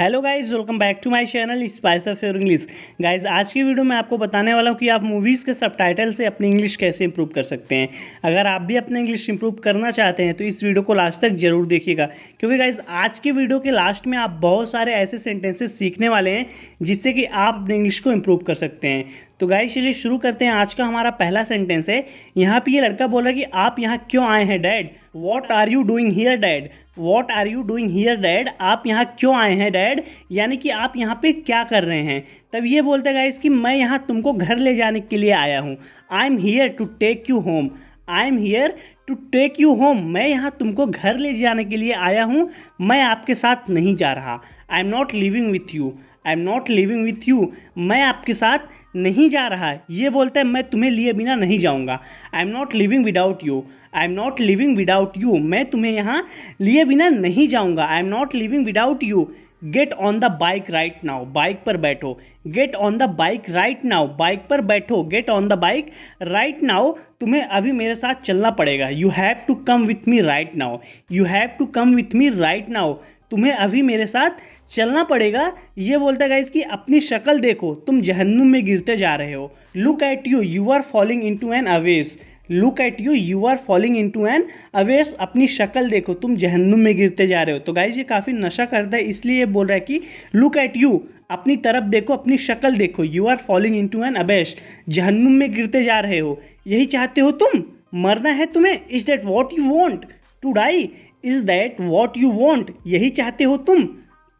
Hello guys, welcome back to my channel spice of your English. Guys, आज की video में आपको बताने वाला हूँ कि आप मूवीज़ के सबटाइटल से अपनी इंग्लिश कैसे इंप्रूव कर सकते हैं। अगर आप भी अपना इंग्लिश इंप्रूव करना चाहते हैं तो इस वीडियो को लास्ट तक जरूर देखिएगा, क्योंकि गाइस आज की वीडियो के लास्ट में आप बहुत सारे ऐसे सेंटेंसेस सीखने वाले हैं जिससे कि आप अपने इंग्लिश को इंप्रूव कर सकते हैं। तो गाइस चलिए शुरू करते हैं। आज का हमारा पहला सेंटेंस है। यहाँ पे ये लड़का बोल रहा है कि आप यहाँ क्यों आए हैं dad. What are you doing here dad. What are you doing here dad. आप यहाँ क्यों आए हैं डैड, यानी कि आप यहाँ पे क्या कर रहे हैं। तब ये बोलते गाइस कि मैं यहाँ तुमको घर ले जाने के लिए आया हूँ। I am here to take you home. I am here to take you home. मैं यहाँ तुमको घर ले जाने के लिए आया हूँ, मैं आपके साथ नहीं जा रहा। आई am not living with you. I am not living with you. मैं आपके साथ नहीं जा रहा। ये बोलता है मैं तुम्हें लिए बिना नहीं जाऊँगा। I am not living without you. I am not living without you. मैं तुम्हें यहाँ लिए बिना नहीं जाऊँगा। I am not living without you. Get on the bike right now. Bike पर बैठो। Get on the bike right now. Bike पर बैठो। Get on the bike right now. तुम्हें अभी मेरे साथ चलना पड़ेगा। You have to come with me right now. You have to come with me right now. तुम्हें अभी मेरे साथ चलना पड़ेगा। ये बोलता है गाइस कि अपनी शक्ल देखो, तुम जहन्नुम में गिरते जा रहे हो। Look at you, you are falling into an abyss. Look at you, you are falling into an abyss. अपनी शक्ल देखो, तुम जहन्नुम में गिरते जा रहे हो। तो गाइस ये काफ़ी नशा करता है, इसलिए ये बोल रहा है कि लुक एट यू, अपनी तरफ देखो, अपनी शक्ल देखो। You are falling into an abyss, जहन्नुम में गिरते जा रहे हो। यही चाहते हो तुम, मरना है तुम्हें। Is that what you want to die. Is that what you want, यही चाहते हो तुम,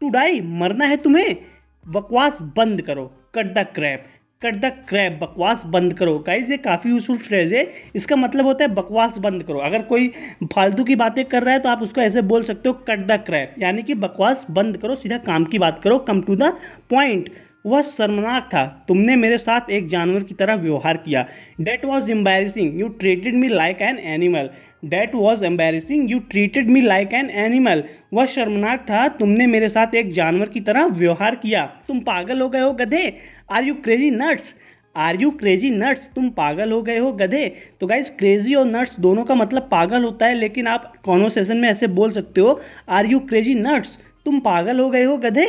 टू डाई, मरना है तुम्हें। बकवास बंद करो। Cut the crap. Cut the crap, बकवास बंद करो। गाइस ये काफ़ी यूजफुल फ्रेज है। इसका मतलब होता है बकवास बंद करो। अगर कोई फालतू की बातें कर रहा है तो आप उसको ऐसे बोल सकते हो, कट द क्रैप, यानी कि बकवास बंद करो, सीधा काम की बात करो, कम टू द पॉइंट। वह शर्मनाक था, तुमने मेरे साथ एक जानवर की तरह व्यवहार किया। That was embarrassing, you treated me like an animal. That was embarrassing, you treated me like an animal. वह शर्मनाक था, तुमने मेरे साथ एक जानवर की तरह व्यवहार किया। तुम पागल हो गए हो गधे। Are you crazy nuts. Are you crazy nuts, तुम पागल हो गए हो गधे। तो गाइस क्रेजी और नट्स दोनों का मतलब पागल होता है, लेकिन आप कॉन्वर्सेशन में ऐसे बोल सकते हो, आर यू क्रेजी नट्स, तुम पागल हो गए हो गधे।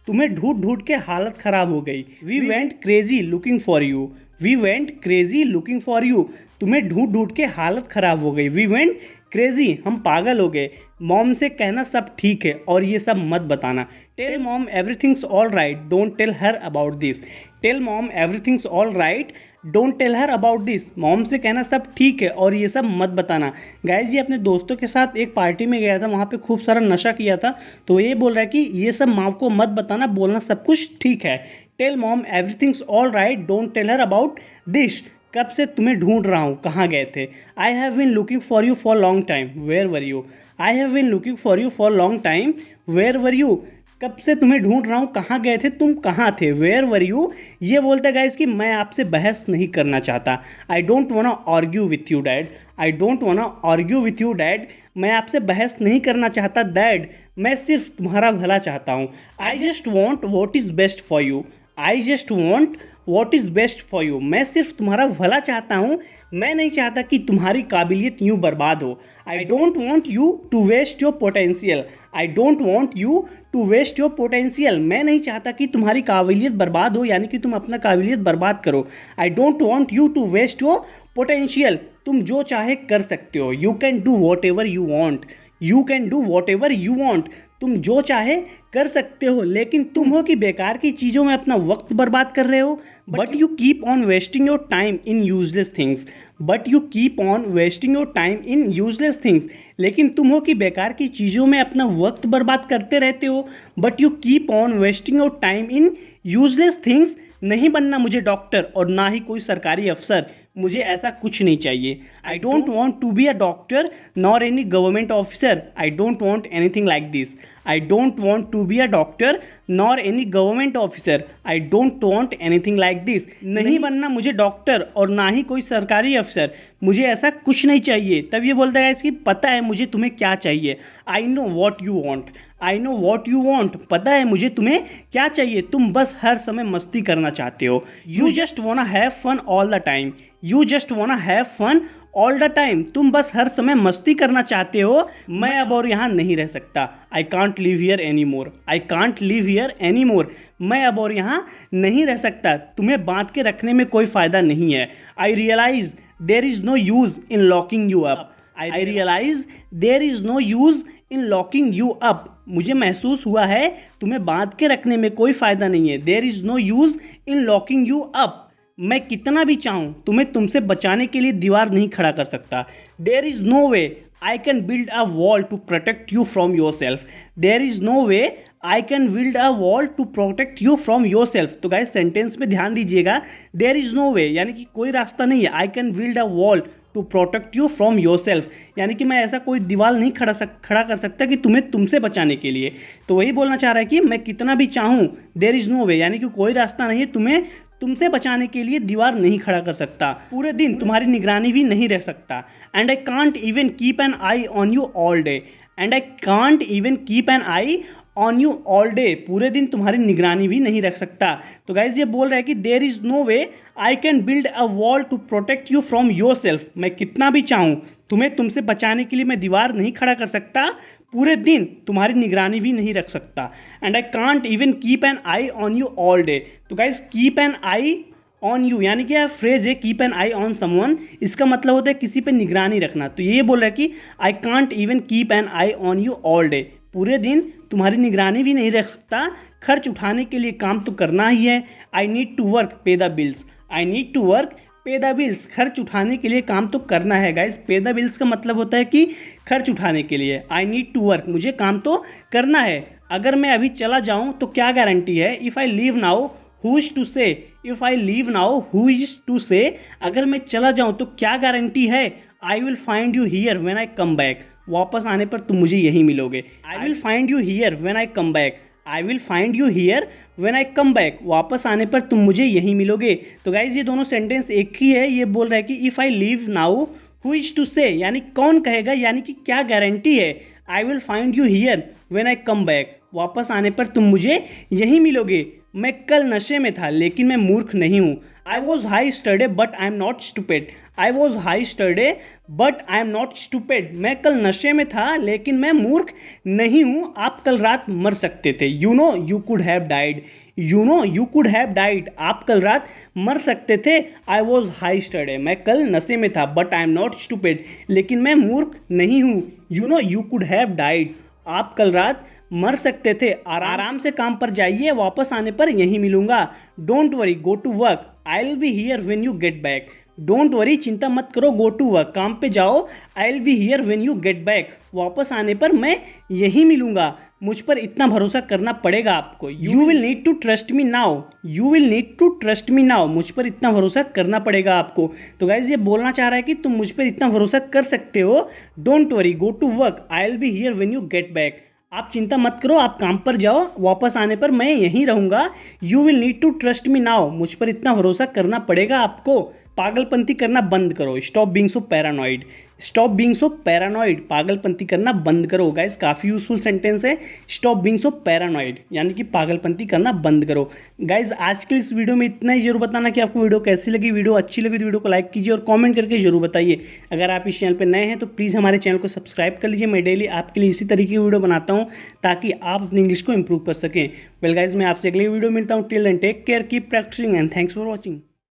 तुम्हें ढूंढ ढूंढ के हालत खराब हो गई। We went crazy looking for you. We went crazy looking for you. तुम्हें ढूंढ ढूंढ के हालत खराब हो गई। वी वेंट क्रेजी, हम पागल हो गए। मॉम से कहना सब ठीक है और ये सब मत बताना। Tell mom everything's all right, don't tell her about this. Tell mom everything's all right, don't tell her about this. Mom से कहना सब ठीक है और ये सब मत बताना। गाइस ये अपने दोस्तों के साथ एक पार्टी में गया था, वहाँ पे खूब सारा नशा किया था, तो ये बोल रहा है कि ये सब माँ को मत बताना, बोलना सब कुछ ठीक है। Tell mom everything's all right, don't tell her about this. कब से तुम्हें ढूंढ रहा हूँ, कहाँ गए थे। I have been looking for you for long time, where were you. I have been looking for you for long time, where were you. कब से तुम्हें ढूंढ रहा हूँ, कहाँ गए थे, तुम कहाँ थे, वेयर वर यू। ये बोलता है गाइस कि मैं आपसे बहस नहीं करना चाहता। I don't वांना argue with you dad. I don't वांना argue with you dad. मैं आपसे बहस नहीं करना चाहता डैड, मैं सिर्फ तुम्हारा भला चाहता हूँ। I just want what is best for you. I just want what is best for you. मैं सिर्फ तुम्हारा भला चाहता हूँ, मैं नहीं चाहता कि तुम्हारी काबिलियत यूँ बर्बाद हो। I don't want you to waste your potential. I don't want you to waste your potential. मैं नहीं चाहता कि तुम्हारी काबिलियत बर्बाद हो, यानी कि तुम अपना काबिलियत बर्बाद करो। I don't want you to waste your potential. तुम जो चाहे कर सकते हो। You can do whatever you want. You can do whatever you want. तुम जो चाहे कर सकते हो, लेकिन तुम हो कि बेकार की चीज़ों में अपना वक्त बर्बाद कर रहे हो। But you keep on wasting your time in useless things. But you keep on wasting your time in useless things. लेकिन तुम हो कि बेकार की चीज़ों में अपना वक्त बर्बाद करते रहते हो। But you keep on wasting your time in useless things. नहीं बनना मुझे डॉक्टर और ना ही कोई सरकारी अफसर, मुझे ऐसा कुछ नहीं चाहिए। I don't want to be a doctor nor any government officer. I don't want anything like this. I don't want to be a doctor nor any government officer. I don't want anything like this. नहीं बनना मुझे doctor और ना ही कोई सरकारी अफसर, मुझे ऐसा कुछ नहीं चाहिए। तब ये बोलता है इसकी पता है मुझे तुम्हें क्या चाहिए। I know what you want. I know what you want, पता है मुझे तुम्हें क्या चाहिए। तुम बस हर समय मस्ती करना चाहते हो। You just wanna have fun all the time. You just wanna have fun all the time, तुम बस हर समय मस्ती करना चाहते हो। मैं अब और यहाँ नहीं रह सकता। I can't live here any more, I can't live here any more. मैं अब और यहाँ नहीं रह सकता। तुम्हें बांध के रखने में कोई फ़ायदा नहीं है। I realise there is no use in locking you up, I realise there is no use in locking you up. मुझे महसूस हुआ है तुम्हें बांध के रखने में कोई फ़ायदा नहीं है। There is no use in locking you up. मैं कितना भी चाहूँ तुम्हें तुमसे बचाने के लिए दीवार नहीं खड़ा कर सकता। There is no way I can build a wall to protect you from yourself. There is no way I can build a wall to protect you from yourself. तो गाइस सेंटेंस में ध्यान दीजिएगा, there is no वे यानी कि कोई रास्ता नहीं है। I can build a wall to protect you from yourself यानी कि मैं ऐसा कोई दीवार नहीं खड़ा कर सकता कि तुम्हें तुमसे बचाने के लिए। तो वही बोलना चाह रहा है कि मैं कितना भी चाहूँ, देयर इज़ नो वे यानी कि कोई रास्ता नहीं है, तुम्हें तुमसे बचाने के लिए दीवार नहीं खड़ा कर सकता। पूरे दिन तुम्हारी निगरानी भी नहीं रह सकता। And I can't even keep an eye on you all day, and I can't even keep an eye on you all day. पूरे दिन तुम्हारी निगरानी भी नहीं रख सकता। तो गाइज ये बोल रहा है कि there is no way I can build a wall to protect you from yourself. मैं कितना भी चाहूँ तुम्हें तुमसे बचाने के लिए मैं दीवार नहीं खड़ा कर सकता। पूरे दिन तुम्हारी निगरानी भी नहीं रख सकता। And I can't even keep an eye on you all day. तो guys keep an eye on you यानी कि फ्रेज है keep an eye on someone, इसका मतलब होता है किसी पे निगरानी रखना। तो ये बोल रहा है कि आई can't even keep an eye on you all day. पूरे दिन तुम्हारी निगरानी भी नहीं रख सकता। खर्च उठाने के लिए काम तो करना ही है। I need to work pay the bills, I need to work pay the bills. खर्च उठाने के लिए काम तो करना है गाइज। पे द बिल्स का मतलब होता है कि खर्च उठाने के लिए। आई नीड टू वर्क, मुझे काम तो करना है। अगर मैं अभी चला जाऊं तो क्या गारंटी है। If I leave now who is to say, if I leave now who is to say. अगर मैं चला जाऊं तो क्या गारंटी है। I will find you here when I come back, वापस आने पर तुम मुझे यहीं मिलोगे। I will find you here when I come back, I will find you here when I come back. वापस आने पर तुम मुझे यहीं मिलोगे। तो गाइज ये दोनों सेंटेंस एक ही है। ये बोल रहा है कि if I leave now who is to say यानी कौन कहेगा, यानी कि क्या गारंटी है। I will find you here when I come back, वापस आने पर तुम मुझे यहीं मिलोगे। मैं कल नशे में था लेकिन मैं मूर्ख नहीं हूँ। I was high yesterday but I am not stupid, I was high yesterday but I am not stupid. मैं कल नशे में था लेकिन मैं मूर्ख नहीं हूँ। आप कल रात मर सकते थे। You know you could have died, you know you could have died. आप कल रात मर सकते थे। आई वॉज हाई स्टर्डे, मैं कल नशे में था। But I am not stupid, लेकिन मैं मूर्ख नहीं हूँ। You know you could have died, आप कल रात मर सकते थे। आराम से काम पर जाइए, वापस आने पर यहीं मिलूंगा। Don't worry go to work, I will be here when you get back. Don't worry, चिंता मत करो, गो टू वर्क, काम पे जाओ। I will be here when you get back, वापस आने पर मैं यहीं मिलूंगा। मुझ पर इतना भरोसा करना पड़ेगा आपको। You will need to trust me now, you will need to trust me now. मुझ पर इतना भरोसा करना पड़ेगा आपको। तो गाइज ये बोलना चाह रहा है कि तुम मुझ पर इतना भरोसा कर सकते हो। Don't worry go to work, I will be here when you get back. आप चिंता मत करो, आप काम पर जाओ, वापस आने पर मैं यहीं रहूँगा। You will need to trust me now, मुझ पर इतना भरोसा करना पड़ेगा आपको। पागलपंती करना बंद करो, stop being so paranoid, stop being so paranoid. पागलपंती करना बंद करो। गाइस काफ़ी यूजफुल सेंटेंस है। स्टॉप बीइंग सो पैरानॉइड यानी कि पागलपंती करना बंद करो। गाइस आज के इस वीडियो में इतना ही। जरूर बताना कि आपको वीडियो कैसी लगी। वीडियो अच्छी लगी तो वीडियो को लाइक कीजिए और कमेंट करके जरूर बताइए। अगर आप इस चैनल पर नए हैं तो प्लीज़ हमारे चैनल को सब्सक्राइब कर लीजिए। मैं डेली आपके लिए इसी तरीके की वीडियो बनाता हूँ ताकि आप अपनी इंग्लिश को इंप्रूव कर सकें। वेल गाइस मैं आपसे अगली वीडियो मिलता हूँ। Till then take care, keep practicing and thanks for watching.